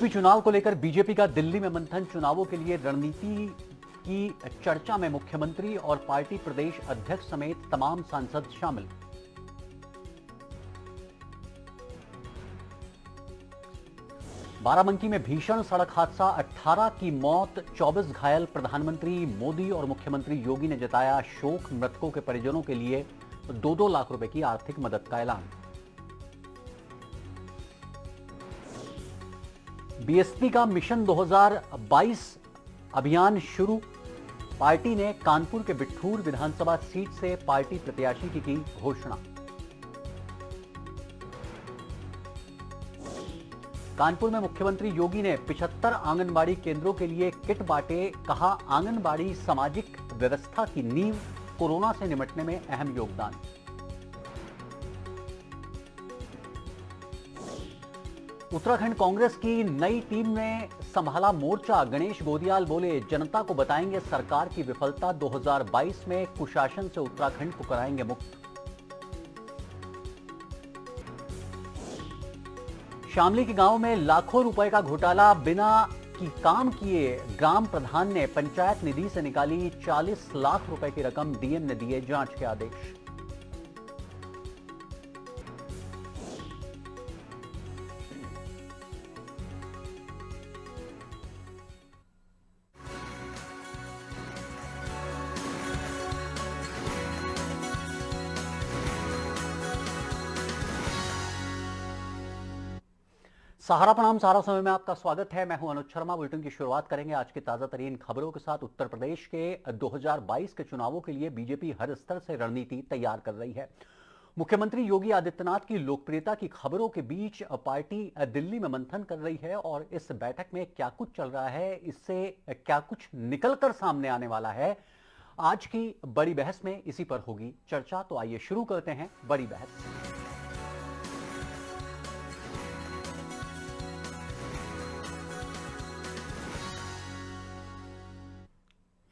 UP चुनाव को लेकर बीजेपी का दिल्ली में मंथन। चुनावों के लिए रणनीति की चर्चा में मुख्यमंत्री और पार्टी प्रदेश अध्यक्ष समेत तमाम सांसद शामिल। बाराबंकी में भीषण सड़क हादसा, 18 की मौत, 24 घायल। प्रधानमंत्री मोदी और मुख्यमंत्री योगी ने जताया शोक। मृतकों के परिजनों के लिए 2-2 लाख रुपए की आर्थिक मदद का ऐलान। बीएसपी का मिशन 2022 अभियान शुरू। पार्टी ने कानपुर के बिठूर विधानसभा सीट से पार्टी प्रत्याशी की घोषणा। कानपुर में मुख्यमंत्री योगी ने 75 आंगनबाड़ी केंद्रों के लिए किट बांटे। कहा, आंगनबाड़ी सामाजिक व्यवस्था की नींव, कोरोना से निपटने में अहम योगदान। उत्तराखंड कांग्रेस की नई टीम ने संभाला मोर्चा। गणेश गोदियाल बोले, जनता को बताएंगे सरकार की विफलता। 2022 में कुशासन से उत्तराखंड को कराएंगे मुक्त। शामली के गांव में लाखों रुपए का घोटाला, बिना की काम किए ग्राम प्रधान ने पंचायत निधि से निकाली 40 लाख रुपए की रकम। डीएम ने दिए जांच के आदेश। सहारा प्रणाम, सहारा समय में आपका स्वागत है। मैं हूं अनुज शर्मा। बुलेटिन की शुरुआत करेंगे आज की ताजा तरीन खबरों के साथ। उत्तर प्रदेश के 2022 के चुनावों के लिए बीजेपी हर स्तर से रणनीति तैयार कर रही है। मुख्यमंत्री योगी आदित्यनाथ की लोकप्रियता की खबरों के बीच पार्टी दिल्ली में मंथन कर रही है और इस बैठक में क्या कुछ चल रहा है, इससे क्या कुछ निकलकर सामने आने वाला है, आज की बड़ी बहस में इसी पर होगी चर्चा। तो आइए शुरू करते हैं बड़ी बहस।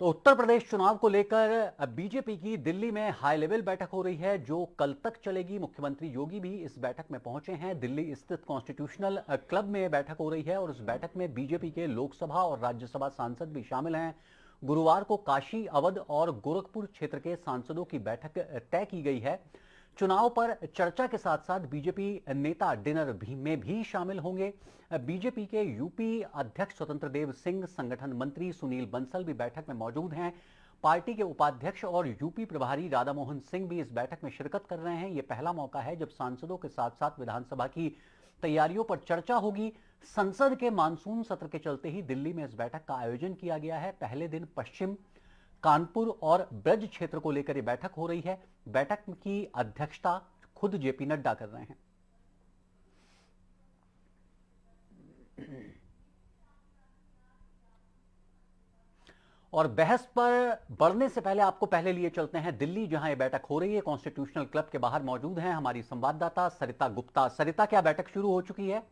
तो उत्तर प्रदेश चुनाव को लेकर बीजेपी की दिल्ली में हाई लेवल बैठक हो रही है, जो कल तक चलेगी। मुख्यमंत्री योगी भी इस बैठक में पहुंचे हैं। दिल्ली स्थित कॉन्स्टिट्यूशनल क्लब में बैठक हो रही है और इस बैठक में बीजेपी के लोकसभा और राज्यसभा सांसद भी शामिल हैं। गुरुवार को काशी, अवध और गोरखपुर क्षेत्र के सांसदों की बैठक तय की गई है। चुनाव पर चर्चा के साथ साथ बीजेपी नेता डिनर में भी शामिल होंगे। बीजेपी के यूपी अध्यक्ष स्वतंत्र देव सिंह, संगठन मंत्री सुनील बंसल भी बैठक में मौजूद हैं। पार्टी के उपाध्यक्ष और यूपी प्रभारी राधा मोहन सिंह भी इस बैठक में शिरकत कर रहे हैं। यह पहला मौका है जब सांसदों के साथ साथ विधानसभा की तैयारियों पर चर्चा होगी। संसद के मानसून सत्र के चलते ही दिल्ली में इस बैठक का आयोजन किया गया है। पहले दिन पश्चिम, कानपुर और ब्रज क्षेत्र को लेकर यह बैठक हो रही है। बैठक की अध्यक्षता खुद जेपी नड्डा कर रहे हैं। और बहस पर बढ़ने से पहले आपको पहले लिए चलते हैं दिल्ली, जहां यह बैठक हो रही है। कॉन्स्टिट्यूशनल क्लब के बाहर मौजूद हैं हमारी संवाददाता सरिता गुप्ता। सरिता, क्या बैठक शुरू हो चुकी है?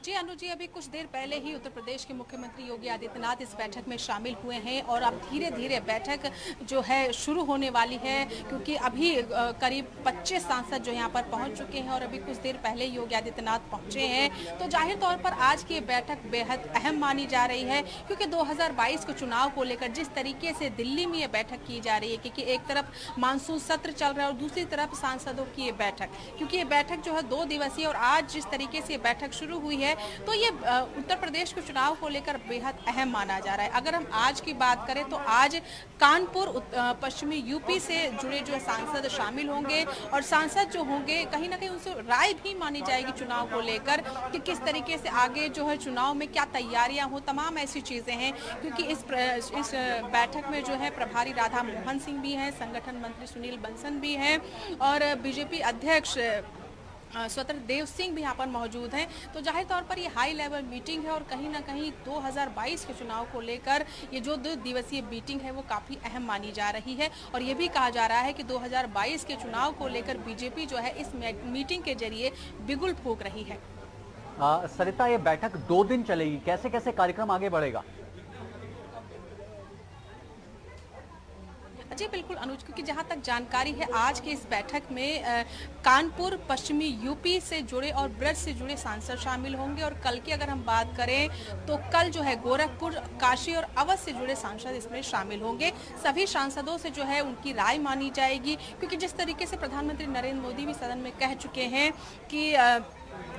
जी अनुज जी, अभी कुछ देर पहले ही उत्तर प्रदेश के मुख्यमंत्री योगी आदित्यनाथ इस बैठक में शामिल हुए हैं और अब धीरे धीरे बैठक जो है शुरू होने वाली है, क्योंकि अभी करीब 25 सांसद जो यहाँ पर पहुँच चुके हैं और अभी कुछ देर पहले योगी आदित्यनाथ पहुँचे हैं। तो जाहिर तौर पर आज की बैठक बेहद अहम मानी जा रही है, क्योंकि 2022 के चुनाव को लेकर जिस तरीके से दिल्ली में ये बैठक की जा रही है, क्योंकि एक तरफ मानसून सत्र चल रहा है और दूसरी तरफ सांसदों की ये बैठक, क्योंकि ये बैठक जो है 2 दिवसीय और आज जिस तरीके से ये बैठक शुरू हुई है तो ये उत्तर प्रदेश के चुनाव को लेकर बेहद अहम माना जा रहा है। अगर हम आज की बात करें तो आज कानपुर पश्चिमी यूपी से जुड़े जो सांसद शामिल होंगे और सांसद जो होंगे कहीं ना कहीं उनसे राय भी मानी जाएगी चुनाव को लेकर कि किस तरीके से आगे जो है चुनाव में क्या तैयारियां हो, तमाम ऐसी चीजें हैं। क्योंकि इस बैठक में जो है प्रभारी राधा मोहन सिंह भी हैं, संगठन मंत्री सुनील बंसल भी हैं और बीजेपी अध्यक्ष स्वतंत्र देव सिंह भी यहाँ पर मौजूद हैं। तो जाहिर तौर पर ये हाई लेवल मीटिंग है और कहीं ना कहीं 2022 के चुनाव को लेकर ये जो 2 दिवसीय मीटिंग है वो काफ़ी अहम मानी जा रही है और ये भी कहा जा रहा है कि 2022 के चुनाव को लेकर बीजेपी जो है इस मीटिंग के जरिए बिगुल फूंक रही है। सरिता, ये बैठक 2 दिन चलेगी, कैसे कैसे कार्यक्रम आगे बढ़ेगा? जी बिल्कुल अनुज, क्योंकि जहां तक जानकारी है आज की इस बैठक में कानपुर, पश्चिमी यूपी से जुड़े और ब्रज से जुड़े सांसद शामिल होंगे। और कल की अगर हम बात करें तो कल जो है गोरखपुर, काशी और अवध से जुड़े सांसद इसमें शामिल होंगे। सभी सांसदों से जो है उनकी राय मानी जाएगी, क्योंकि जिस तरीके से प्रधानमंत्री नरेंद्र मोदी भी सदन में कह चुके हैं कि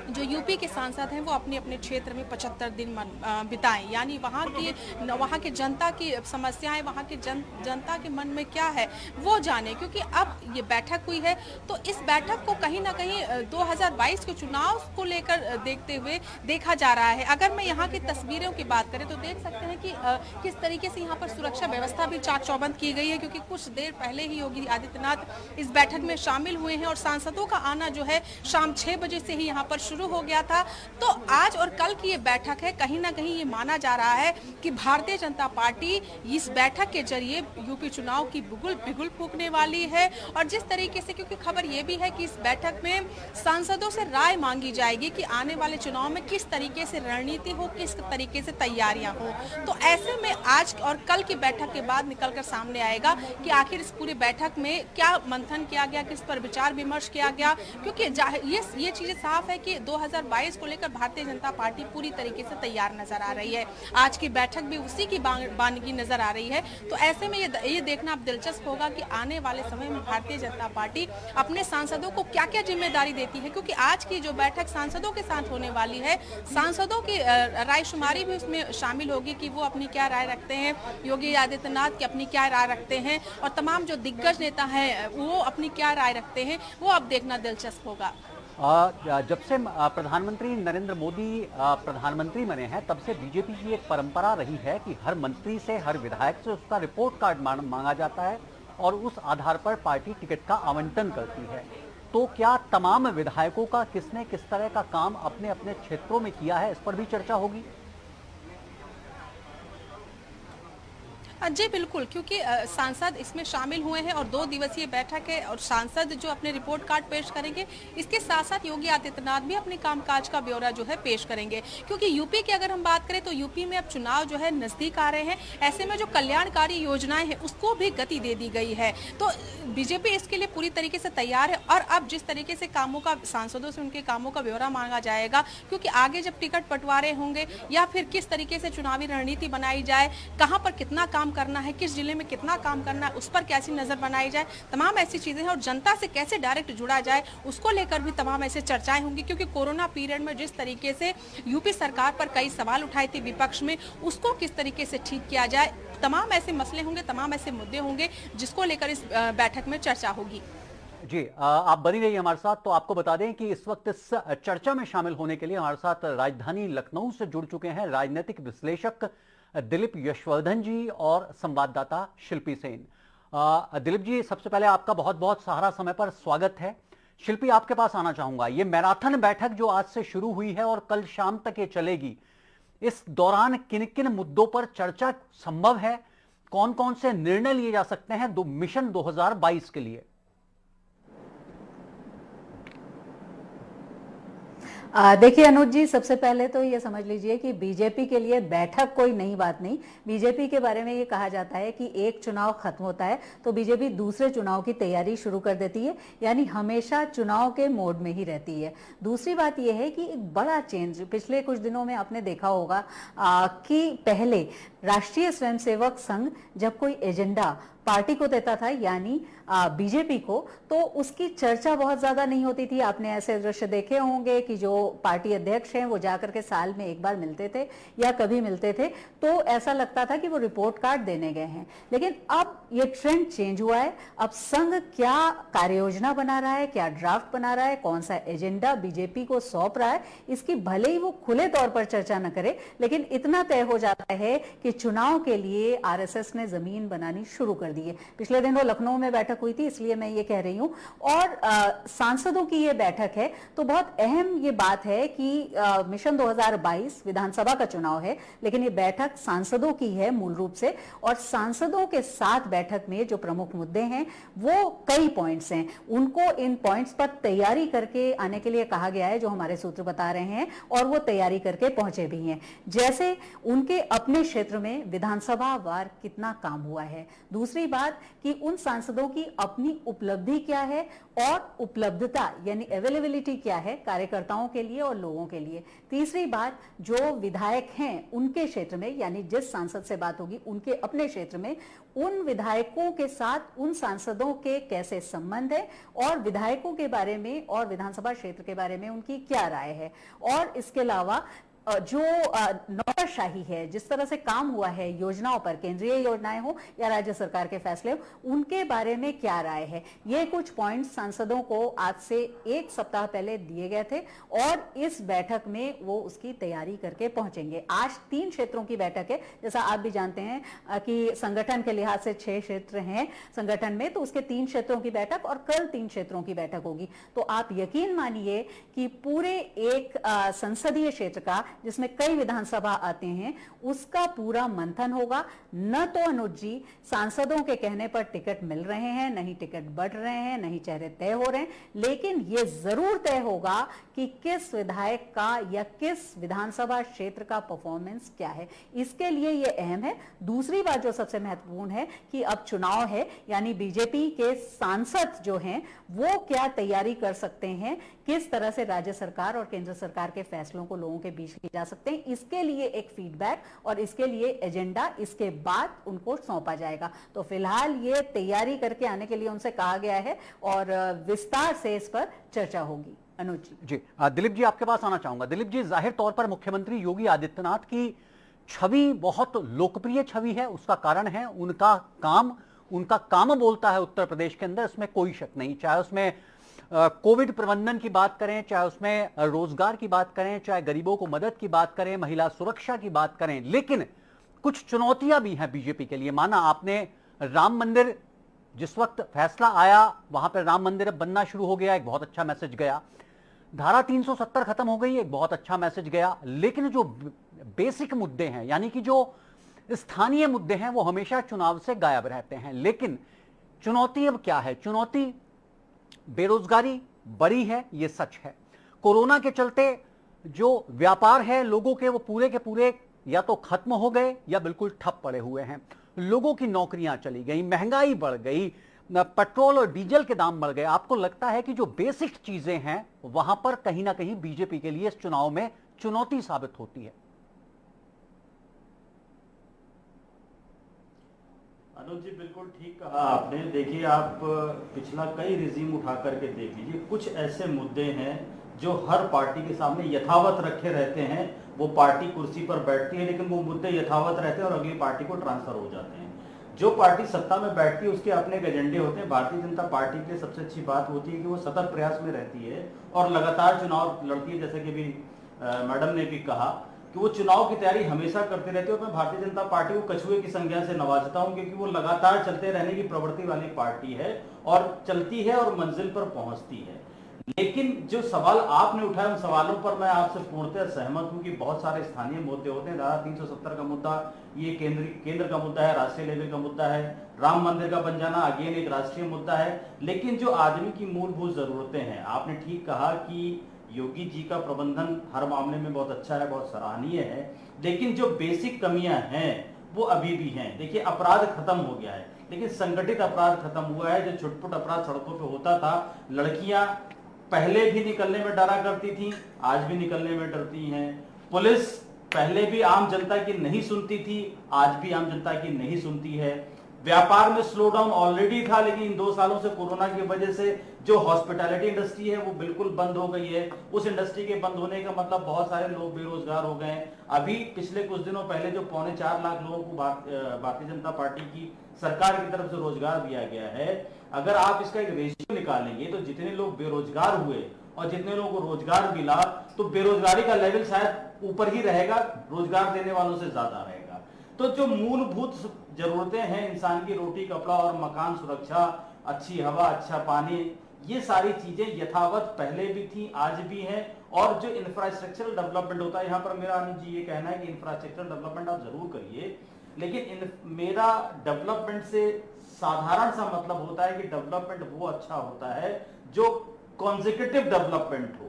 जो यूपी के सांसद हैं वो अपने अपने क्षेत्र में 75 दिन बिताएं, यानी वहाँ की जनता की समस्याएं, वहाँ की जनता के मन में क्या है वो जाने। क्योंकि अब ये बैठक हुई है तो इस बैठक को कहीं ना कहीं 2022 के चुनाव को लेकर देखते हुए देखा जा रहा है। अगर मैं यहाँ की तस्वीरों की बात करें तो देख सकते हैं कि किस तरीके से यहाँ पर सुरक्षा व्यवस्था भी चाक चौबंद की गई है, क्योंकि कुछ देर पहले ही योगी आदित्यनाथ इस बैठक में शामिल हुए हैं और सांसदों का आना जो है शाम 6 बजे से ही यहाँ पर शुरू हो गया था। तो आज और कल की ये बैठक है, कहीं ना कहीं ये माना जा रहा है कि भारतीय जनता पार्टी इस बैठक के जरिए यूपी चुनाव की बिगुल फूंकने वाली है। और जिस तरीके से, क्योंकि खबर ये भी है कि इस बैठक में सांसदों से राय मांगी जाएगी कि आने वाले चुनाव में किस तरीके से रणनीति हो, किस तरीके से तैयारियां हो। तो ऐसे में आज और कल की बैठक के बाद निकलकर सामने आएगा कि आखिर इस पूरी बैठक में क्या मंथन किया गया, किस पर विचार विमर्श किया गया। क्योंकि ये चीजें साफ है कि 2022 को लेकर भारतीय जनता पार्टी पूरी तरीके से तैयार नजर आ रही है। आज की बैठक भी उसी की बानगी नजर आ रही है। तो ऐसे में ये देखना अब दिलचस्प होगा कि आने वाले समय में भारतीय जनता पार्टी अपने सांसदों को क्या क्या जिम्मेदारी देती है। क्योंकि आज की जो बैठक सांसदों के साथ होने वाली है, सांसदों की रायशुमारी भी उसमें शामिल होगी कि वो अपनी क्या राय रखते हैं, योगी आदित्यनाथ की अपनी क्या राय रखते हैं और तमाम जो दिग्गज नेता हैं वो अपनी क्या राय रखते हैं, वो अब देखना दिलचस्प होगा। जब से प्रधानमंत्री नरेंद्र मोदी प्रधानमंत्री बने हैं तब से बीजेपी की एक परंपरा रही है कि हर मंत्री से, हर विधायक से उसका रिपोर्ट कार्ड मांगा जाता है और उस आधार पर पार्टी टिकट का आवंटन करती है। तो क्या तमाम विधायकों का किसने किस तरह का काम अपने अपने क्षेत्रों में किया है, इस पर भी चर्चा होगी? जी बिल्कुल, क्योंकि सांसद इसमें शामिल हुए हैं और 2 दिवसीय बैठक है और सांसद जो अपने रिपोर्ट कार्ड पेश करेंगे, इसके साथ साथ योगी आदित्यनाथ भी अपने कामकाज का ब्यौरा जो है पेश करेंगे। क्योंकि यूपी की अगर हम बात करें तो यूपी में अब चुनाव जो है नजदीक आ रहे हैं, ऐसे में जो कल्याणकारी योजनाएं हैं उसको भी गति दे दी गई है। तो बीजेपी इसके लिए पूरी तरीके से तैयार है। और अब जिस तरीके से कामों का, सांसदों से उनके कामों का ब्यौरा मांगा जाएगा, क्योंकि आगे जब टिकट बंटवारे होंगे या फिर किस तरीके से चुनावी रणनीति बनाई जाए, कहां पर कितना काम करना है, किस जिले में कितना काम करना है, उस पर कैसी नजर बनाई जाए, तमाम ऐसी चीजें हैं। और जनता से कैसे डायरेक्ट जुड़ा जाए उसको लेकर भी तमाम ऐसे चर्चाएं होंगी। क्योंकि कोरोना पीरियड में जिस तरीके से यूपी सरकार पर कई सवाल उठाए थे विपक्ष में, उसको किस तरीके से ठीक किया जाए, तमाम ऐसे मसले होंगे, तमाम ऐसे मुद्दे होंगे जिसको लेकर इस बैठक में चर्चा होगी। जी, आप बनी रहिए हमारे साथ। तो आपको बता दें कि इस वक्त इस चर्चा में शामिल होने के लिए हमारे साथ राजधानी लखनऊ से जुड़ चुके हैं राजनीतिक विश्लेषक दिलीप यशवर्धन जी और संवाददाता शिल्पी सेन। दिलीप जी, सबसे पहले आपका बहुत बहुत सहारा समय पर स्वागत है। शिल्पी, आपके पास आना चाहूंगा। ये मैराथन बैठक जो आज से शुरू हुई है और कल शाम तक ये चलेगी, इस दौरान किन किन मुद्दों पर चर्चा संभव है, कौन कौन से निर्णय लिए जा सकते हैं मिशन 2022 के लिए? देखिए अनुज जी, सबसे पहले तो ये समझ लीजिए कि बीजेपी के लिए बैठक कोई नई बात नहीं। बीजेपी के बारे में ये कहा जाता है कि एक चुनाव खत्म होता है तो बीजेपी दूसरे चुनाव की तैयारी शुरू कर देती है, यानी हमेशा चुनाव के मोड में ही रहती है। दूसरी बात यह है कि एक बड़ा चेंज पिछले कुछ दिनों में आपने देखा होगा कि पहले राष्ट्रीय स्वयंसेवक संघ जब कोई एजेंडा पार्टी को देता था, यानी बीजेपी को, तो उसकी चर्चा बहुत ज्यादा नहीं होती थी। आपने ऐसे दृश्य देखे होंगे कि जो पार्टी अध्यक्ष हैं वो जाकर के साल में एक बार मिलते थे या कभी मिलते थे, तो ऐसा लगता था कि वो रिपोर्ट कार्ड देने गए हैं। लेकिन अब ये ट्रेंड चेंज हुआ है। अब संघ क्या कार्य योजना बना रहा है, क्या ड्राफ्ट बना रहा है, कौन सा एजेंडा बीजेपी को सौंप रहा है, इसकी भले ही वो खुले तौर पर चर्चा न करे, लेकिन इतना तय हो जाता है कि चुनाव के लिए आरएसएस ने जमीन बनानी शुरू कर दी है। पिछले दिन वो लखनऊ में बैठक हुई थी, इसलिए मैं ये कह रही हूं। और सांसदों की ये बैठक है तो बहुत अहम ये बात है कि मिशन 2022 विधानसभा का चुनाव है, लेकिन ये बैठक सांसदों की है मूल रूप से। और सांसदों के साथ बैठक में जो प्रमुख मुद्दे हैं वो कई पॉइंट्स हैं, उनको इन पॉइंट्स पर तैयारी करके आने के लिए कहा गया है, जो हमारे सूत्र बता रहे हैं, और वो तैयारी करके पहुंचे भी हैं। जैसे उनके अपने क्षेत्र में विधानसभा वार कितना काम हुआ है। दूसरी दूसरी बात कि उन सांसदों की अपनी उपलब्धि क्या है और उपलब्धता यानी अवेलेबिलिटी क्या है कार्यकर्ताओं के लिए और लोगों के लिए। तीसरी बात, जो विधायक हैं उनके क्षेत्र में, यानी जिस सांसद से बात होगी उनके अपने क्षेत्र में उन विधायकों के साथ उन सांसदों के कैसे संबंध है और विधायकों के बारे में और विधानसभा क्षेत्र के बारे में उनकी क्या राय है। और इसके अलावा जो नौकरशाही है, जिस तरह से काम हुआ है योजनाओं पर, केंद्रीय योजनाएं हो या राज्य सरकार के फैसले हो, उनके बारे में क्या राय है। ये कुछ पॉइंट्स सांसदों को आज से एक सप्ताह पहले दिए गए थे और इस बैठक में वो उसकी तैयारी करके पहुंचेंगे। आज 3 क्षेत्रों की बैठक है, जैसा आप भी जानते हैं कि संगठन के लिहाज से 6 क्षेत्र हैं संगठन में, तो उसके 3 क्षेत्रों की बैठक और कल 3 क्षेत्रों की बैठक होगी। तो आप यकीन मानिए कि पूरे एक संसदीय क्षेत्र का, जिसमें कई विधानसभा आते हैं, उसका पूरा मंथन होगा। न तो अनुज जी सांसदों के कहने पर टिकट मिल रहे हैं, नहीं टिकट बढ़ रहे हैं, नहीं चेहरे तय हो रहे हैं, लेकिन यह जरूर तय होगा कि किस विधायक का या किस विधानसभा क्षेत्र का परफॉर्मेंस क्या है। इसके लिए यह अहम है। दूसरी बात जो सबसे महत्वपूर्ण है कि अब चुनाव है, यानी बीजेपी के सांसद जो हैं वो क्या तैयारी कर सकते हैं, किस तरह से राज्य सरकार और केंद्र सरकार के फैसलों को लोगों के बीच ले जा सकते हैं। इसके लिए एक फीडबैक और इसके लिए एजेंडा इसके बाद उनको सौंपा जाएगा। तो फिलहाल ये तैयारी करके आने के लिए उनसे कहा गया है और विस्तार से इस पर चर्चा होगी। अनुज जी, दिलीप जी आपके पास आना चाहूंगा। दिलीप जी, जाहिर तौर पर मुख्यमंत्री योगी आदित्यनाथ की छवि बहुत लोकप्रिय छवि है। उसका कारण है उनका काम बोलता है उत्तर प्रदेश के अंदर, इसमें कोई शक नहीं। चाहे उसमें कोविड प्रबंधन की बात करें, चाहे उसमें रोजगार की बात करें, चाहे गरीबों को मदद की बात करें, महिला सुरक्षा की बात करें, लेकिन कुछ चुनौतियां भी हैं बीजेपी के लिए। माना आपने राम मंदिर, जिस वक्त फैसला आया वहां पर राम मंदिर अब बनना शुरू हो गया, एक बहुत अच्छा मैसेज गया। धारा 370 खत्म हो गई, एक बहुत अच्छा मैसेज गया। लेकिन जो बेसिक मुद्दे हैं, यानी कि जो स्थानीय मुद्दे हैं, वो हमेशा चुनाव से गायब रहते हैं। लेकिन चुनौती अब क्या है? चुनौती बेरोजगारी बड़ी है, ये सच है। कोरोना के चलते जो व्यापार है लोगों के, वो पूरे के पूरे या तो खत्म हो गए या बिल्कुल ठप पड़े हुए हैं। लोगों की नौकरियां चली गई, महंगाई बढ़ गई, पेट्रोल और डीजल के दाम बढ़ गए। आपको लगता है कि जो बेसिक चीजें हैं वहां पर कहीं ना कहीं बीजेपी के लिए इस चुनाव में चुनौती साबित होती है? अनुज जी, बिल्कुल ठीक कहा आपने। देखिए, आप पिछला कई रिजीम उठा करके देख लीजिए, कुछ ऐसे मुद्दे हैं जो हर पार्टी के सामने यथावत रखे रहते हैं। वो पार्टी कुर्सी पर बैठती है लेकिन वो मुद्दे यथावत रहते हैं और अगली पार्टी को ट्रांसफर हो जाते हैं। जो पार्टी सत्ता में बैठती है उसके अपने एजेंडे होते हैं। भारतीय जनता पार्टी के लिए सबसे अच्छी बात होती है कि वो सतत प्रयास में रहती है और लगातार चुनाव लड़ती है। जैसे कि भी मैडम ने भी कहा कि वो चुनाव की तैयारी हमेशा करते रहते हैं और मैं भारतीय जनता पार्टी को कछुए की संज्ञा से नवाजता हूं, क्योंकि वो लगातार चलते रहने की प्रवृत्ति वाली पार्टी है और चलती है और मंजिल पर पहुंचती है। लेकिन जो सवाल आपने उठाया, उन सवालों पर मैं आपसे पूर्णतः सहमत हूं कि बहुत सारे स्थानीय मुद्दे होते हैं। धारा 370 का मुद्दा, ये केंद्र का मुद्दा है, राष्ट्रीय लेवल का मुद्दा है। राम मंदिर का बन जाना अगेन एक राष्ट्रीय मुद्दा है। लेकिन जो आदमी की मूलभूत जरूरतें हैं, आपने ठीक कहा कि योगी जी का प्रबंधन हर मामले में बहुत अच्छा है, बहुत सराहनीय है, लेकिन जो बेसिक कमियां हैं वो अभी भी हैं। देखिए, अपराध खत्म हो गया है लेकिन संगठित अपराध खत्म हुआ है। जो छुटपुट अपराध सड़कों पे होता था, लड़कियां पहले भी निकलने में डरा करती थी, आज भी निकलने में डरती हैं। पुलिस पहले भी आम जनता की नहीं सुनती थी, आज भी आम जनता की नहीं सुनती है। व्यापार में स्लो डाउन ऑलरेडी था, लेकिन इन 2 सालों से कोरोना की वजह से जो हॉस्पिटैलिटी इंडस्ट्री है वो बिल्कुल बंद हो गई है। उस इंडस्ट्री के बंद होने का मतलब बहुत सारे लोग बेरोजगार हो गए। अभी पिछले कुछ दिनों पहले जो 4.25 लाख लोगों को भारतीय जनता पार्टी की सरकार की तरफ से रोजगार दिया गया है, अगर आप इसका एक रेशियो निकालेंगे तो जितने लोग बेरोजगार हुए और जितने लोगों को रोजगार मिला, तो बेरोजगारी का लेवल शायद ऊपर ही रहेगा, रोजगार देने वालों से ज्यादा रहेगा। तो जो मूलभूत जरूरतें हैं, इंसान की रोटी कपड़ा और मकान, सुरक्षा, अच्छी हवा, अच्छा पानी, ये सारी चीजें यथावत पहले भी थी, आज भी हैं। और जो इंफ्रास्ट्रक्चरल डेवलपमेंट होता है, यहाँ पर मेरा अनुज जी ये कहना है कि इंफ्रास्ट्रक्चरल डेवलपमेंट आप जरूर करिए, लेकिन मेरा डेवलपमेंट से साधारण सा मतलब होता है कि डेवलपमेंट वो अच्छा होता है जो कॉन्जिक्यूटिव डेवलपमेंट हो।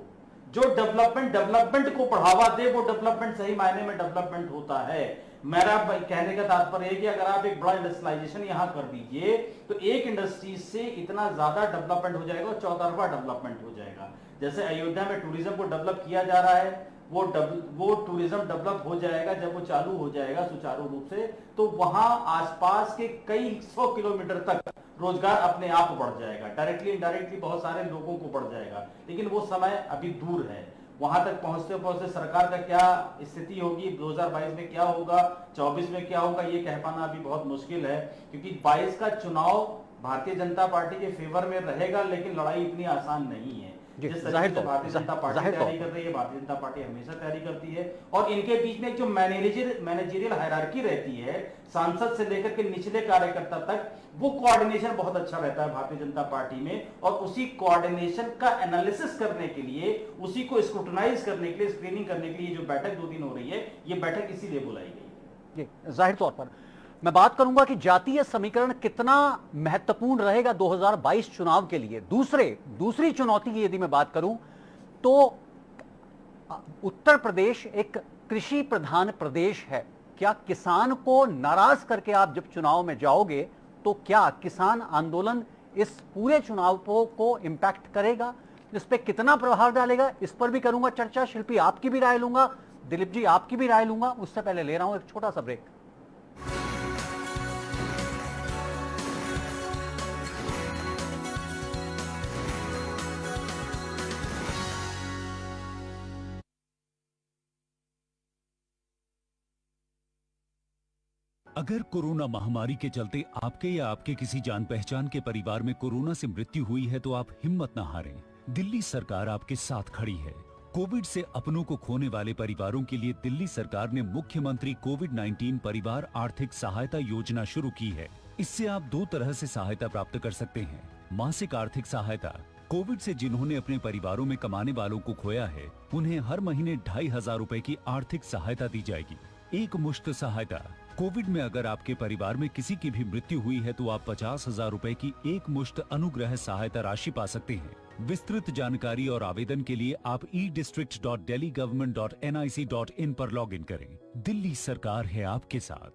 जो डेवलपमेंट को बढ़ावा दे, वो डेवलपमेंट सही मायने में डेवलपमेंट होता है। मेरा कहने का तात्पर्य है कि अगर आप एक बड़ा इंडस्ट्रियलाइजेशन यहाँ कर दीजिए तो एक इंडस्ट्री से इतना ज्यादा डेवलपमेंट हो जाएगा और चौतरफा डेवलपमेंट हो जाएगा। जैसे अयोध्या में टूरिज्म को डेवलप किया जा रहा है, वो टूरिज्म डेवलप हो जाएगा जब वो चालू हो जाएगा सुचारू रूप से, तो वहां आसपास के कई 100 किलोमीटर तक रोजगार अपने आप बढ़ जाएगा, डायरेक्टली इनडायरेक्टली बहुत सारे लोगों को बढ़ जाएगा। लेकिन वो समय अभी दूर है, वहां तक पहुंचते पहुंचते सरकार का क्या स्थिति होगी, 2022 में क्या होगा, 24 में क्या होगा, ये कह पाना अभी बहुत मुश्किल है। क्योंकि 22 का चुनाव भारतीय जनता पार्टी के फेवर में रहेगा, लेकिन लड़ाई इतनी आसान नहीं है। जिस तरीके से भारतीय जनता पार्टी तैयारी कर रही है, भारतीय जनता पार्टी हमेशा तैयारी करती है, और इनके बीच में जो मैनेजरियल हायरार्की रहती है, सांसद से लेकर के निचले कार्यकर्ता तक, वो कोऑर्डिनेशन बहुत अच्छा रहता है भारतीय जनता पार्टी में। और उसी कोऑर्डिनेशन का एनालिसिस करने के लिए, उसी को स्क्रूटनाइज करने के लिए, स्क्रीनिंग करने के लिए जो बैठक 2 दिन हो रही है, ये बैठक इसीलिए बुलाई गई है। जाहिर तौर पर मैं बात करूंगा कि जातीय समीकरण कितना महत्वपूर्ण रहेगा 2022 चुनाव के लिए। दूसरी चुनौती की यदि मैं बात करूं तो उत्तर प्रदेश एक कृषि प्रधान प्रदेश है। क्या किसान को नाराज करके आप जब चुनाव में जाओगे तो क्या किसान आंदोलन इस पूरे चुनाव को इंपैक्ट करेगा, इस पर कितना प्रभाव डालेगा, इस पर भी करूंगा चर्चा। शिल्पी, आपकी भी राय लूंगा, दिलीप जी आपकी भी राय लूंगा। उससे पहले ले रहा हूं एक छोटा सा ब्रेक। अगर कोरोना महामारी के चलते आपके या आपके किसी जान पहचान के परिवार में कोरोना से मृत्यु हुई है तो आप हिम्मत न हारें। दिल्ली सरकार आपके साथ खड़ी है। कोविड से अपनों को खोने वाले परिवारों के लिए दिल्ली सरकार ने मुख्यमंत्री कोविड-19 परिवार आर्थिक सहायता योजना शुरू की है। इससे आप 2 तरह से सहायता प्राप्त कर सकते हैं। मासिक आर्थिक सहायता, कोविड से जिन्होंने अपने परिवारों में कमाने वालों को खोया है उन्हें हर महीने 2,500 रुपए की आर्थिक सहायता दी जाएगी। एक मुश्त सहायता, कोविड में अगर आपके परिवार में किसी की भी मृत्यु हुई है तो आप 50,000 रुपए की एक मुश्त अनुग्रह सहायता राशि पा सकते हैं। विस्तृत जानकारी और आवेदन के लिए आप e-district.delhigovernment.nic.in पर लॉग इन करें। दिल्ली सरकार है आपके साथ।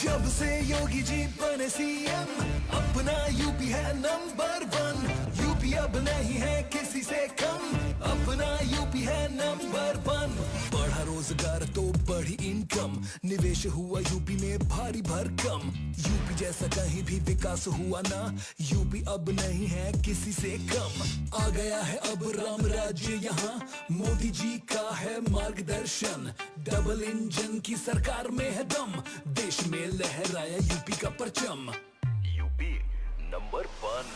जब से योगी जी बने सीएम, अपना यूपी है नंबर 1। यूपी अब नहीं है किसी से कम, अपना यूपी है नंबर 1। बढ़ा रोजगार तो बढ़ी इनकम, निवेश हुआ यूपी में भारी भरकम। यूपी जैसा कहीं भी विकास हुआ ना, यूपी अब नहीं है किसी से कम। आ गया है अब राम राज्य यहाँ, मोदी जी का है मार्गदर्शन। डबल इंजन की सरकार में है दम, देश में लहराया यूपी का परचम। UP number 1।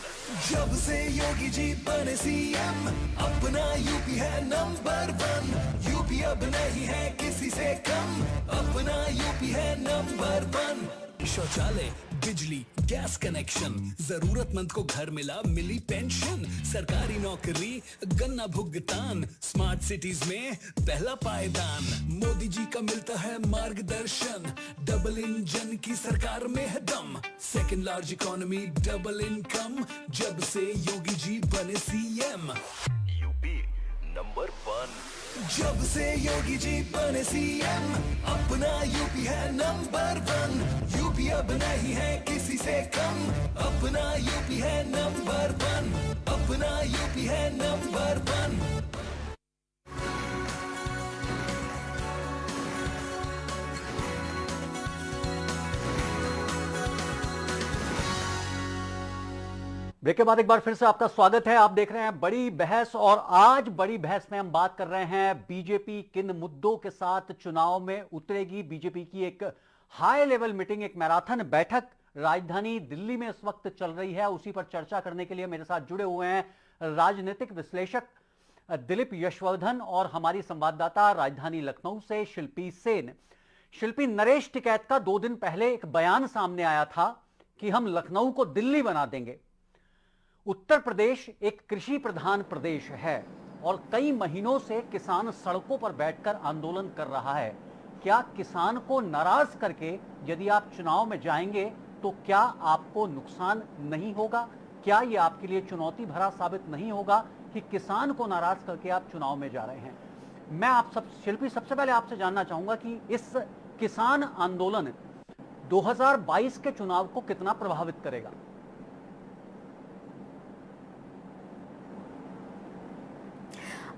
जब से योगी जी बने सीएम, अपना यूपी है नंबर 1। यूपी अब नहीं है किसी से कम, अपना यूपी है नंबर 1। शौचालय, बिजली, गैस कनेक्शन, जरूरतमंद को घर मिला, मिली पेंशन। सरकारी नौकरी, गन्ना भुगतान, स्मार्ट सिटीज में पहला पायदान। मोदी जी का मिलता है मार्गदर्शन, डबल इंजन की सरकार में है दम। Second large economy, double income, जब से योगी जी बने सीएम। UP number 1। जब से योगी जी बने सीएम, अपना यूपी है नंबर 1। यूपी अब नहीं है किसी से कम, अपना यूपी है नंबर 1। अपना यूपी है नंबर 1। ब्रेक के बाद एक बार फिर से आपका स्वागत है। आप देख रहे हैं बड़ी बहस, और आज बड़ी बहस में हम बात कर रहे हैं बीजेपी किन मुद्दों के साथ चुनाव में उतरेगी। बीजेपी की एक हाई लेवल मीटिंग, एक मैराथन बैठक राजधानी दिल्ली में इस वक्त चल रही है। उसी पर चर्चा करने के लिए मेरे साथ जुड़े हुए हैं राजनीतिक विश्लेषक दिलीप यशवर्धन और हमारी संवाददाता राजधानी लखनऊ से शिल्पी सेन। शिल्पी, नरेश टिकैत का 2 दिन पहले एक बयान सामने आया था कि हम लखनऊ को दिल्ली बना देंगे। उत्तर प्रदेश एक कृषि प्रधान प्रदेश है और कई महीनों से किसान सड़कों पर बैठकर आंदोलन कर रहा है। क्या किसान को नाराज करके यदि आप चुनाव में जाएंगे तो क्या आपको नुकसान नहीं होगा? क्या यह आपके लिए चुनौती भरा साबित नहीं होगा कि किसान को नाराज करके आप चुनाव में जा रहे हैं। मैं आप सब शिल्पी सबसे पहले आपसे जानना चाहूंगा कि इस किसान आंदोलन 2022 के चुनाव को कितना प्रभावित करेगा?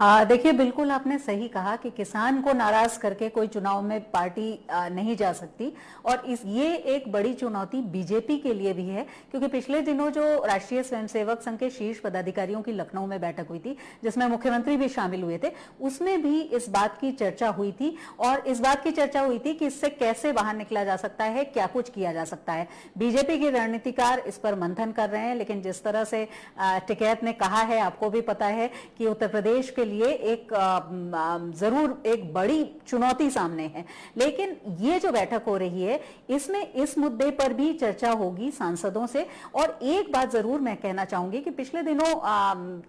देखिए, बिल्कुल आपने सही कहा कि किसान को नाराज करके कोई चुनाव में पार्टी नहीं जा सकती, और ये एक बड़ी चुनौती बीजेपी के लिए भी है, क्योंकि पिछले दिनों जो राष्ट्रीय स्वयंसेवक संघ के शीर्ष पदाधिकारियों की लखनऊ में बैठक हुई थी, जिसमें मुख्यमंत्री भी शामिल हुए थे, उसमें भी इस बात की चर्चा हुई थी, और इस बात की चर्चा हुई थी कि इससे कैसे बाहर निकला जा सकता है, क्या कुछ किया जा सकता है। बीजेपी के रणनीतिकार इस पर मंथन कर रहे हैं, लेकिन जिस तरह से टिकैत ने कहा है, आपको भी पता है कि उत्तर प्रदेश के लिए एक जरूर एक बड़ी चुनौती सामने है। लेकिन ये जो बैठक हो रही है, इसमें इस मुद्दे पर भी चर्चा होगी सांसदों से। और एक बात जरूर मैं कहना चाहूंगी कि पिछले दिनों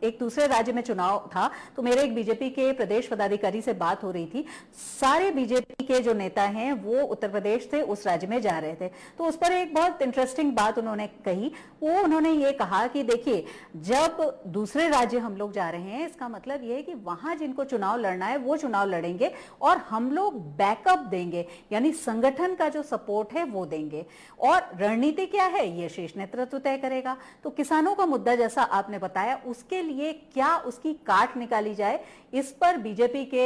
एक दूसरे राज्य में चुनाव था, तो मेरे एक बीजेपी के प्रदेश पदाधिकारी से बात हो रही थी। सारे बीजेपी के जो नेता हैं वो उत्तर प्रदेश से उस राज्य में जा रहे थे, तो उस पर एक बहुत इंटरेस्टिंग बात उन्होंने कही। वो उन्होंने ये कहा कि देखिए, जब दूसरे राज्य हम लोग जा रहे हैं, इसका मतलब ये है कि वहां जिनको चुनाव लड़ना है वो चुनाव लड़ेंगे, और हम लोग बैकअप देंगे, यानी संगठन का जो सपोर्ट है वो देंगे। और रणनीति क्या है, ये शीर्ष नेतृत्व तय करेगा। तो किसानों का मुद्दा, जैसा आपने बताया, उसके लिए क्या उसकी काट निकाली जाए, इस पर बीजेपी के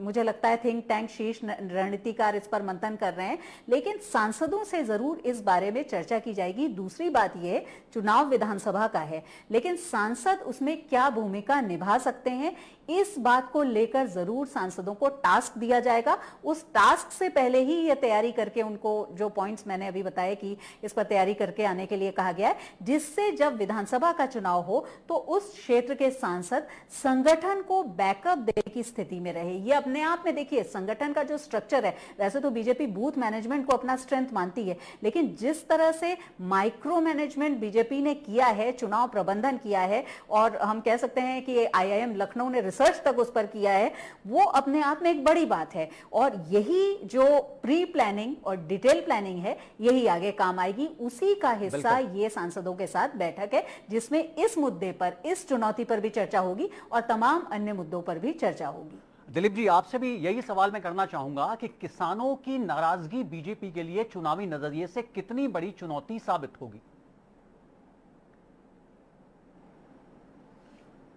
मुझे लगता है थिंक टैंक शीर्ष रणनीतिकार इस पर मंथन कर रहे हैं। लेकिन सांसदों से जरूर इस बारे में चर्चा की जाएगी। दूसरी बात ये, चुनाव विधानसभा का है, लेकिन सांसद उसमें क्या भूमिका निभा सकते हैं, इस बात को लेकर जरूर सांसदों को टास्क दिया जाएगा। उस टास्क से पहले ही ये तैयारी करके, उनको जो पॉइंट्स मैंने अभी बताए कि इस पर तैयारी करके आने के लिए कहा गया है, जिससे जब विधानसभा का चुनाव हो तो उस क्षेत्र के सांसद संगठन को बैकअप देने की स्थिति में रहे। ये अपने आप में देखिए, संगठन का जो स्ट्रक्चर है, वैसे तो बीजेपी बूथ मैनेजमेंट को अपना स्ट्रेंथ मानती है, लेकिन जिस तरह से माइक्रो मैनेजमेंट बीजेपी ने किया है, चुनाव प्रबंधन किया है, और हम कह सकते हैं कि IIM लखनऊ ने रिसर्च तक उस पर किया है, वो अपने आप में एक बड़ी बात है। और यही जो प्री प्लानिंग और डिटेल प्लानिंग है, यही आगे काम आएगी। उसी का हिस्सा ये सांसदों के साथ बैठक है, जिसमें इस मुद्दे पर, इस चुनौती पर भी चर्चा होगी, और तमाम अन्य मुद्दों पर भी चर्चा होगी। दिलीप जी, आपसे भी यही सवाल मैं करना चाहूंगा कि किसानों की नाराजगी बीजेपी के लिए चुनावी नजरिए से कितनी बड़ी चुनौती साबित होगी?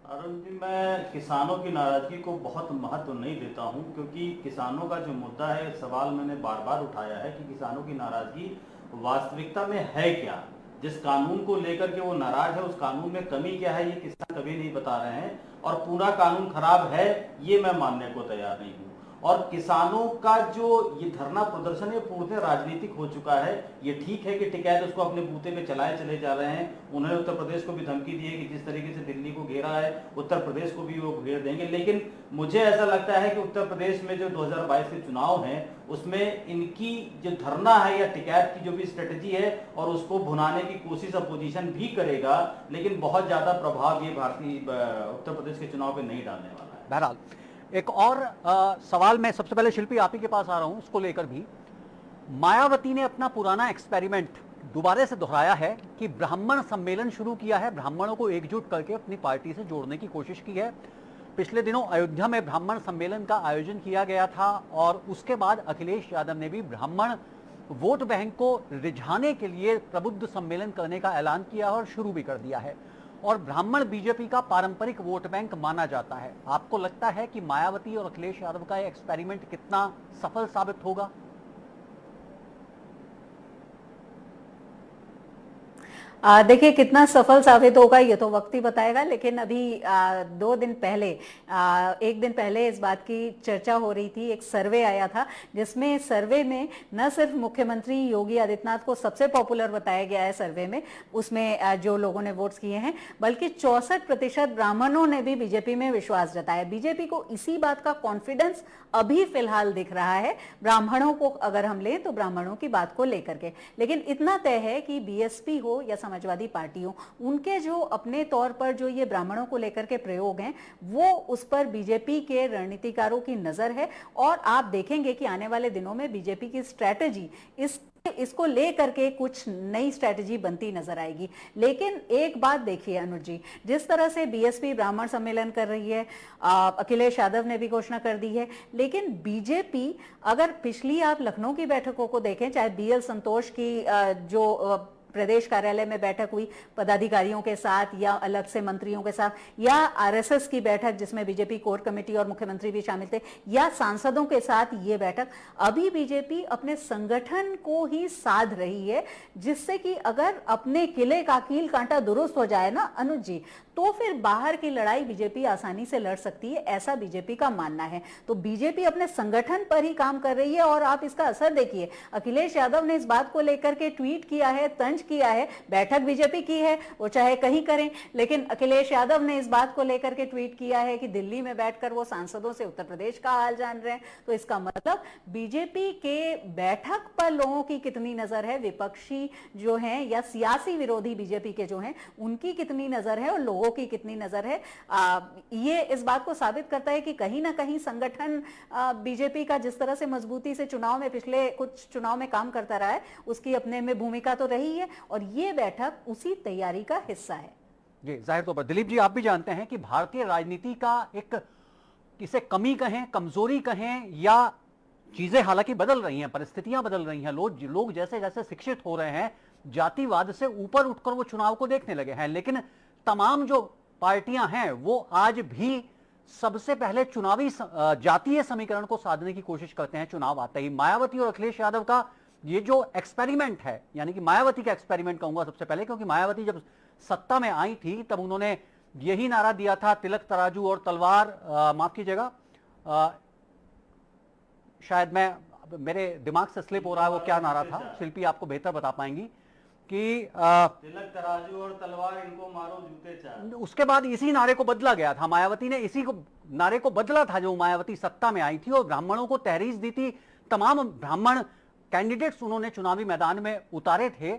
अरुण जी, मैं किसानों की नाराजगी को बहुत महत्व नहीं देता हूं, क्योंकि किसानों का जो मुद्दा है, सवाल मैंने बार बार उठाया है कि किसानों की नाराजगी वास्तविकता में है क्या। जिस कानून को लेकर के वो नाराज है, उस कानून में कमी क्या है, ये किसान कभी नहीं बता रहे हैं, और पूरा कानून खराब है, ये मैं मानने को तैयार नहीं हूँ। और किसानों का जो ये धरना प्रदर्शन है, पूर्ण राजनीतिक हो चुका है। ये ठीक है कि टिकैत उसको अपने बूते पे चलाए चले जा रहे हैं। उन्होंने उत्तर प्रदेश को भी धमकी दी है कि जिस तरीके से दिल्ली को घेरा है, उत्तर प्रदेश को भी वो घेर देंगे। लेकिन मुझे ऐसा लगता है कि उत्तर प्रदेश में जो 2022 के चुनाव हैं, उसमें इनकी जो धरना है या टिकैत की जो भी स्ट्रेटेजी है, और उसको भुनाने की कोशिश अपोजिशन भी करेगा, लेकिन बहुत ज्यादा प्रभाव ये भारतीय उत्तर प्रदेश के चुनाव पे नहीं डालने वाला है। बहरहाल, एक और सवाल मैं सबसे पहले शिल्पी आप ही के पास आ रहा हूं, उसको लेकर भी। मायावती ने अपना पुराना एक्सपेरिमेंट दोबारा से दोहराया है कि ब्राह्मण सम्मेलन शुरू किया है, ब्राह्मणों को एकजुट करके अपनी पार्टी से जोड़ने की कोशिश की है। पिछले दिनों अयोध्या में ब्राह्मण सम्मेलन का आयोजन किया गया था, और उसके बाद अखिलेश यादव ने भी ब्राह्मण वोट बैंक को रिझाने के लिए प्रबुद्ध सम्मेलन करने का ऐलान किया और शुरू भी कर दिया है। और ब्राह्मण बीजेपी का पारंपरिक वोट बैंक माना जाता है। आपको लगता है कि मायावती और अखिलेश यादव का यह एक्सपेरिमेंट कितना सफल साबित होगा? देखिए, कितना सफल साबित होगा ये तो वक्त ही बताएगा। लेकिन अभी 2 दिन पहले, 1 दिन पहले इस बात की चर्चा हो रही थी, एक सर्वे आया था, जिसमें सर्वे में न सिर्फ मुख्यमंत्री योगी आदित्यनाथ को सबसे पॉपुलर बताया गया है सर्वे में, उसमें जो लोगों ने वोट्स किए हैं, बल्कि 64% ब्राह्मणों ने भी बीजेपी में विश्वास जताया। बीजेपी को इसी बात का कॉन्फिडेंस अभी फिलहाल दिख रहा है, ब्राह्मणों को अगर हम लें तो ब्राह्मणों की बात को लेकर के। लेकिन इतना तय है कि बीएसपी हो या समाजवादी पार्टी हो, उनके जो अपने तौर पर जो ये ब्राह्मणों को लेकर के प्रयोग हैं, वो उस पर बीजेपी के रणनीतिकारों की नजर है। और आप देखेंगे कि आने वाले दिनों में बीजेपी की स्ट्रैटेजी इस इसको लेकर के कुछ नई स्ट्रेटजी बनती नजर आएगी। लेकिन एक बात देखिए अनुज जी, जिस तरह से बीएसपी ब्राह्मण सम्मेलन कर रही है, अखिलेश यादव ने भी घोषणा कर दी है, लेकिन बीजेपी अगर पिछली आप लखनऊ की बैठकों को देखें, चाहे बीएल संतोष की जो प्रदेश कार्यालय में बैठक हुई पदाधिकारियों के साथ या अलग से मंत्रियों के साथ, या आरएसएस की बैठक जिसमें बीजेपी कोर कमेटी और मुख्यमंत्री भी शामिल थे, या सांसदों के साथ ये बैठक, अभी बीजेपी अपने संगठन को ही साध रही है, जिससे कि अगर अपने किले का कील कांटा दुरुस्त हो जाए ना अनुज जी, तो फिर बाहर की लड़ाई बीजेपी आसानी से लड़ सकती है, ऐसा बीजेपी का मानना है। तो बीजेपी अपने संगठन पर ही काम कर रही है और आप इसका असर देखिए। अखिलेश यादव ने इस बात को लेकर के ट्वीट किया है, तंज किया है, बैठक बीजेपी की है, वो चाहे कहीं करें, लेकिन अखिलेश यादव ने इस बात को लेकर के ट्वीट किया है कि दिल्ली में बैठकर वो सांसदों से उत्तर प्रदेश का हाल जान रहे हैं। तो इसका मतलब बीजेपी के बैठक पर लोगों की कितनी नजर है, विपक्षी जो हैं या सियासी विरोधी बीजेपी के जो हैं उनकी कितनी नजर है और लोगों की कितनी नजर है, ये इस बात को साबित करता है कि कहीं ना कहीं संगठन बीजेपी का जिस तरह से मजबूती से चुनाव में पिछले कुछ चुनाव में काम करता रहा है, उसकी अपने में भूमिका तो रही है और ये बैठक उसी तैयारी का हिस्सा है। जी, जाहिर तौर पर दिलीप जी, आप भी जानते हैं कि भारतीय राजनीति का एक, इसे कमी कहें, कमजोरी कहें, या चीजें हालांकि बदल रही हैं, परिस्थितियां बदल रही हैं, लोग जैसे जैसे शिक्षित हो रहे हैं, जातिवाद से ऊपर उठकर वो चुनाव को देखने लगे हैं, लेकिन तमाम जो पार्टियां हैं वो आज भी सबसे पहले चुनावी जातीय समीकरण को साधने की कोशिश करते हैं चुनाव आते ही। मायावती और अखिलेश यादव का ये जो एक्सपेरिमेंट है, यानी कि मायावती का एक्सपेरिमेंट कहूंगा सबसे पहले, क्योंकि मायावती जब सत्ता में आई थी तब उन्होंने यही नारा दिया था, तिलक तराजू और तलवार, माफ कीजिएगा, शायद मेरे दिमाग से स्लिप हो रहा है वो क्या नारा था, शिल्पी आपको बेहतर बता पाएंगी, कि तिलक तराजू और तलवार, इनको मारो जूते चार। उसके बाद इसी नारे को बदला गया था, मायावती ने इसी को नारे को बदला था जो मायावती सत्ता में आई थी और ब्राह्मणों को तहरीर दी थी, तमाम ब्राह्मण कैंडिडेट्स उन्होंने चुनावी मैदान में उतारे थे।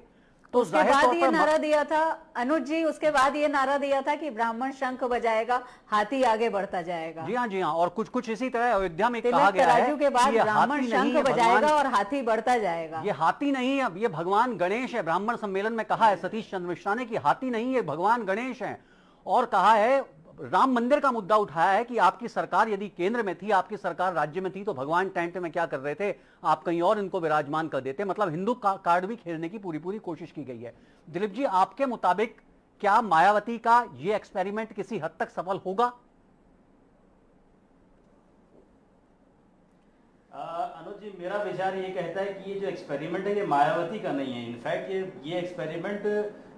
तो उसके बाद ये नारा दिया था अनुज जी, उसके बाद ये नारा दिया था कि ब्राह्मण शंख बजाएगा, हाथी आगे बढ़ता जाएगा। जी हाँ, जी हाँ, और कुछ कुछ इसी तरह अयोध्या में कहा तिलक गया है तराजू के बाद कि ये ब्राह्मण हाथी नहीं शंख है, बजाएगा और हाथी बढ़ता जाएगा। ये हाथी नहीं है, ये भगवान गणेश है। ब्राह्मण सम्मेलन में कहा है सतीश चंद्र मिश्रा ने कि हाथी नहीं है, भगवान गणेश है। और कहा है, राम मंदिर का मुद्दा उठाया है कि आपकी सरकार यदि केंद्र में थी, आपकी सरकार राज्य में थी, तो भगवान टेंट में क्या कर रहे थे, आप कहीं और इनको विराजमान कर देते। मतलब हिंदू कार्ड भी खेलने की पूरी कोशिश की गई है। दिलीप जी, आपके मुताबिक क्या मायावती का ये एक्सपेरिमेंट किसी हद तक सफल होगा? अनुज जी, मेरा विचार ये कहता है कि ये जो एक्सपेरिमेंट है ये मायावती का नहीं है। इनफैक्ट ये एक्सपेरिमेंट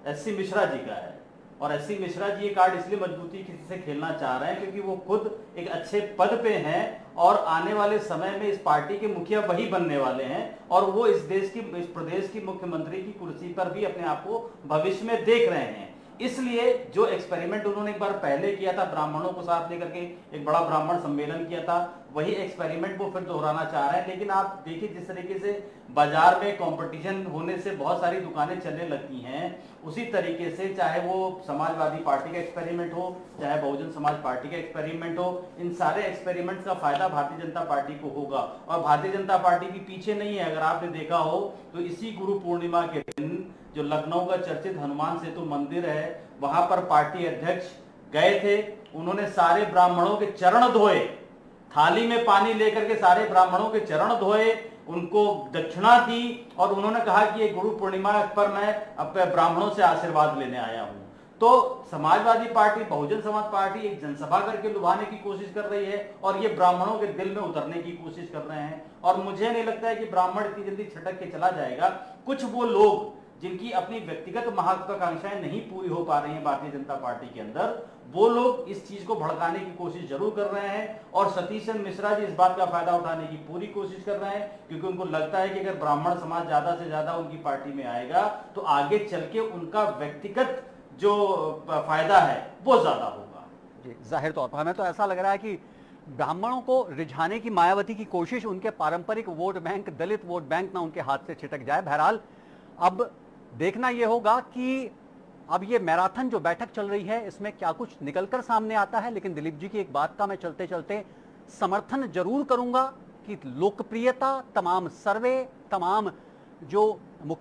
एससी मिश्रा जी का है, और एससी मिश्रा जी ये कार्ड इसलिए मजबूती से खेलना चाह रहे हैं क्योंकि वो खुद एक अच्छे पद पे हैं और आने वाले समय में इस पार्टी के मुखिया वही बनने वाले हैं, और वो इस प्रदेश की मुख्यमंत्री की कुर्सी पर भी अपने आप को भविष्य में देख रहे हैं। इसलिए जो एक्सपेरिमेंट उन्होंने एक बार पहले किया था, ब्राह्मणों को साथ लेकर के एक बड़ा ब्राह्मण सम्मेलन किया था, वही एक्सपेरिमेंट वो फिर दोहराना चाह रहे हैं। लेकिन आप देखिए जिस तरीके से बाजार में कंपटीशन होने से बहुत सारी दुकानें चलने लगती हैं, उसी तरीके से चाहे वो समाजवादी पार्टी का एक्सपेरिमेंट हो, चाहे बहुजन समाज पार्टी का एक्सपेरिमेंट हो, इन सारे एक्सपेरिमेंट्स का फायदा भारतीय जनता पार्टी को होगा। और भारतीय जनता पार्टी भी पीछे नहीं है। अगर आपने देखा हो तो इसी गुरु पूर्णिमा के दिन जो लखनऊ का चर्चित हनुमान सेतु मंदिर है, वहां पर पार्टी अध्यक्ष गए थे, उन्होंने सारे ब्राह्मणों के चरण धोए, थाली में पानी लेकर के सारे ब्राह्मणों के चरण धोए, उनको दक्षिणा दी और उन्होंने कहा कि ये गुरु पूर्णिमा पर मैं अपने ब्राह्मणों से आशीर्वाद लेने आया हूं। तो समाजवादी पार्टी, बहुजन समाज पार्टी एक जनसभा करके लुभाने की कोशिश कर रही है और ये ब्राह्मणों के दिल में उतरने की कोशिश कर रहे हैं। और मुझे नहीं लगता है कि ब्राह्मण इतनी जल्दी छटक के चला जाएगा। कुछ वो लोग जिनकी अपनी व्यक्तिगत महत्वाकांक्षाएं नहीं पूरी हो पा रही हैं भारतीय जनता पार्टी के अंदर, वो लोग इस चीज को भड़काने की कोशिश जरूर कर रहे हैं। और सतीश चंद्र मिश्रा जी इस बात का फायदा उठाने की पूरी कोशिश कर रहे हैं, क्योंकि उनको लगता है कि अगर ब्राह्मण समाज ज्यादा से ज्यादा उनकी पार्टी में आएगा तो आगे चल के उनका व्यक्तिगत जो फायदा है वो ज्यादा होगा। जी, जाहिर तौर पर हमें तो ऐसा लग रहा है कि ब्राह्मणों को रिझाने की मायावती की कोशिश उनके पारंपरिक वोट बैंक, दलित वोट बैंक ना उनके हाथ से छिटक जाए। बहरहाल अब देखना यह होगा कि अब ये मैराथन जो बैठक चल रही है इसमें क्या कुछ निकलकर सामने आता है। लेकिन दिलीप जी की एक बात का मैं चलते चलते समर्थन जरूर करूंगा कि लोकप्रियता, तमाम सर्वे, तमाम जो मुख्य